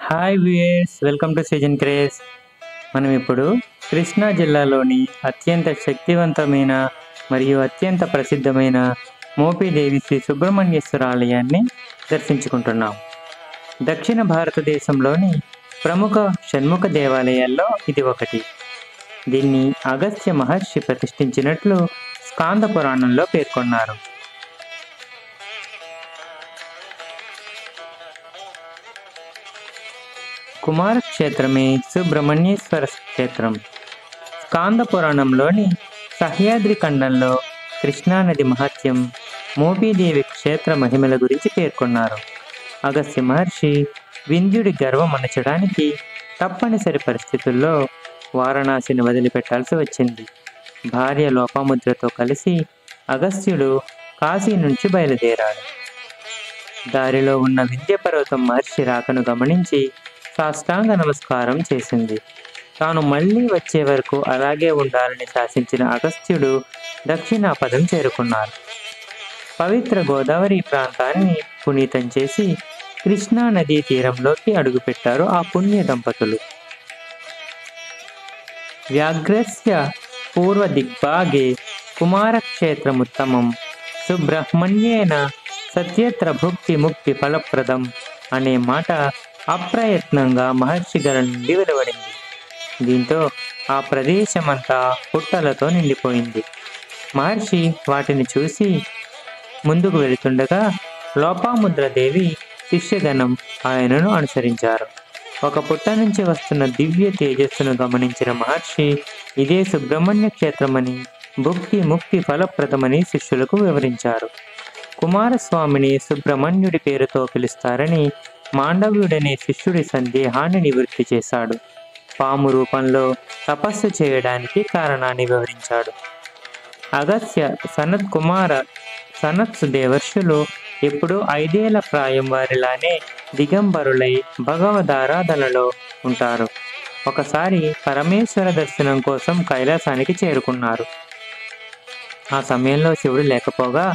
Hi viewers, welcome to season craze. మనం ఇప్పుడు కృష్ణా జిల్లాలోని అత్యంత శక్తివంతమైన మరియు అత్యంత ప్రసిద్ధమైన మోపిదేవి శ్రీ సుబ్రహ్మణ్యేశ్వర ఆలయాన్ని దర్శించుకుంటున్నాం. దక్షిణ భారతదేశంలోని ప్రముఖ షణ్ముఖ దేవాలయాల్లో ఇది ఒకటి. దీన్ని అగస్త్య మహర్షి ప్రతిష్ఠించినట్లు స్కాంద పురాణంలో పేర్కొన్నారు. కుమార క్షేత్రమే సుబ్రహ్మణ్యేశ్వర క్షేత్రం. స్కాంద పురాణంలోని సహ్యాద్రి ఖండంలో కృష్ణానది మహత్యం, మోపీదేవి క్షేత్ర మహిమల గురించి పేర్కొన్నారు. అగస్త్య మహర్షి వింధ్యుడి గర్వం అణచడానికి తప్పనిసరి పరిస్థితుల్లో వారణాసిని వదిలిపెట్టాల్సి వచ్చింది. భార్య లోపాముద్రతో కలిసి అగస్త్యుడు కాశీ నుంచి బయలుదేరాడు. దారిలో ఉన్న వింధ్య పర్వతం మహర్షి రాకను గమనించి సాష్టాంగ నమస్కారం చేసింది. తాను మళ్ళీ వచ్చే వరకు అలాగే ఉండాలని శాసించిన అగస్త్యుడు దక్షిణాపదం చేరుకున్నారు. పవిత్ర గోదావరి ప్రాంతాన్ని పునీతం చేసి కృష్ణా నదీ తీరంలోకి అడుగుపెట్టారు ఆ పుణ్య దంపతులు. వ్యాఘ్రస్య పూర్వ దిగ్భాగే కుమారక్షేత్రముత్తమం సుబ్రహ్మణ్యేన సత్యత్ర భుక్తి ముక్తి ఫలప్రదం అనే మాట అప్రయత్నంగా మహర్షి గారి నుండి వెలువడింది. దీంతో ఆ ప్రదేశమంతా పుట్టలతో నిండిపోయింది. మహర్షి వాటిని చూసి ముందుకు వెళుతుండగా లోపాముద్రదేవి శిష్యగణం ఆయనను అనుసరించారు. ఒక పుట్ట నుంచి వస్తున్న దివ్య తేజస్సును గమనించిన మహర్షి ఇదే సుబ్రహ్మణ్య క్షేత్రమని, భుక్తి ముక్తి ఫలప్రదమని శిష్యులకు వివరించారు. కుమారస్వామిని సుబ్రహ్మణ్యుడి పేరుతో పిలుస్తారని మాండవ్యుడనే శిష్యుడి సందేహాన్ని నివృత్తి చేశాడు. పాము రూపంలో తపస్సు చేయడానికి కారణాన్ని వివరించాడు. అగస్త్య సనత్సు దేవర్షులు ఎప్పుడూ 5 ఏళ్ల ప్రాయం వారిలానే దిగంబరులై భగవదారాధనలో ఉంటారు. ఒకసారి పరమేశ్వర దర్శనం కోసం కైలాసానికి చేరుకున్నారు. ఆ సమయంలో శివుడు లేకపోగా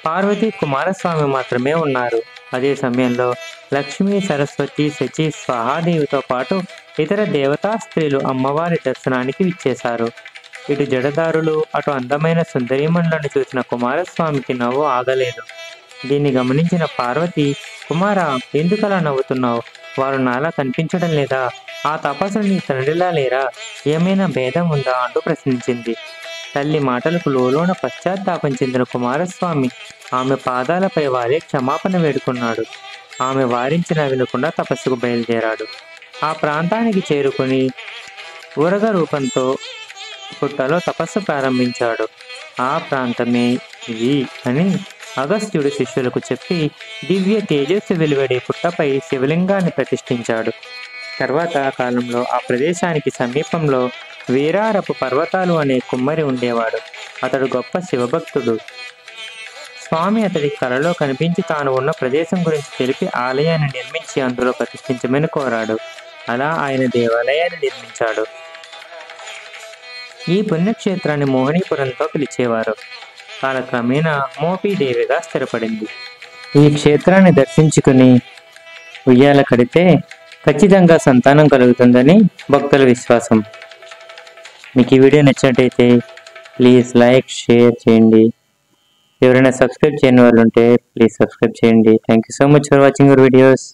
పార్వతీ కుమారస్వామి మాత్రమే ఉన్నారు. అదే సమయంలో లక్ష్మీ, సరస్వతి, శచి, స్వాహాదేవితో పాటు ఇతర దేవతా స్త్రీలు అమ్మవారి దర్శనానికి విచ్చేశారు. ఇటు జడదారులు, అటు అందమైన సుందరీమణులను చూసిన కుమారస్వామికి నవ్వు ఆగలేదు. దీన్ని గమనించిన పార్వతి, కుమార, ఎందుకలా నవ్వుతున్నావు? వారు నాలా కనిపించడం లేదా? ఆ తపస్సులు నీ తండ్రిలా లేరా? ఏమైనా భేదం ఉందా అంటూ ప్రశ్నించింది. తల్లి మాటలకు లోలోన పశ్చాత్తాపం చెందిన కుమారస్వామి ఆమె పాదాలపై వారే క్షమాపణ వేడుకున్నాడు. ఆమె వారించిన వినకుండా తపస్సుకు బయలుదేరాడు. ఆ ప్రాంతానికి చేరుకుని ఉరగ రూపంతో పుట్టలో తపస్సు ప్రారంభించాడు. ఆ ప్రాంతమే ఇది అని అగస్త్యుడు శిష్యులకు చెప్పి దివ్య తేజస్సు వెలువడే పుట్టపై శివలింగాన్ని ప్రతిష్ఠించాడు. తర్వాత కాలంలో ఆ ప్రదేశానికి సమీపంలో వీరారపు పర్వతాలు అనే కుమ్మరి ఉండేవాడు. అతడు గొప్ప శివభక్తుడు. స్వామి అతడికి కలలో కనిపించి తాను ఉన్న ప్రదేశం గురించి తెలిపి ఆలయాన్ని నిర్మించి అందులో ప్రతిష్ఠించమని కోరాడు. అలా ఆయన దేవాలయాన్ని నిర్మించాడు. ఈ పుణ్యక్షేత్రాన్ని మోహినీపురంతో పిలిచేవారు. కాలక్రమేణా మోపీదేవిగా స్థిరపడింది. ఈ క్షేత్రాన్ని దర్శించుకుని ఉయ్యాల కడితే ఖచ్చితంగా సంతానం కలుగుతుందని భక్తుల విశ్వాసం. మీకు ఈ వీడియో నచ్చినట్టయితే ప్లీజ్ లైక్, షేర్ చేయండి. ఎవరైనా సబ్స్క్రైబ్ చేయని వాళ్ళు ఉంటే ప్లీజ్ సబ్స్క్రైబ్ చేయండి. Thank you so much for watching your videos.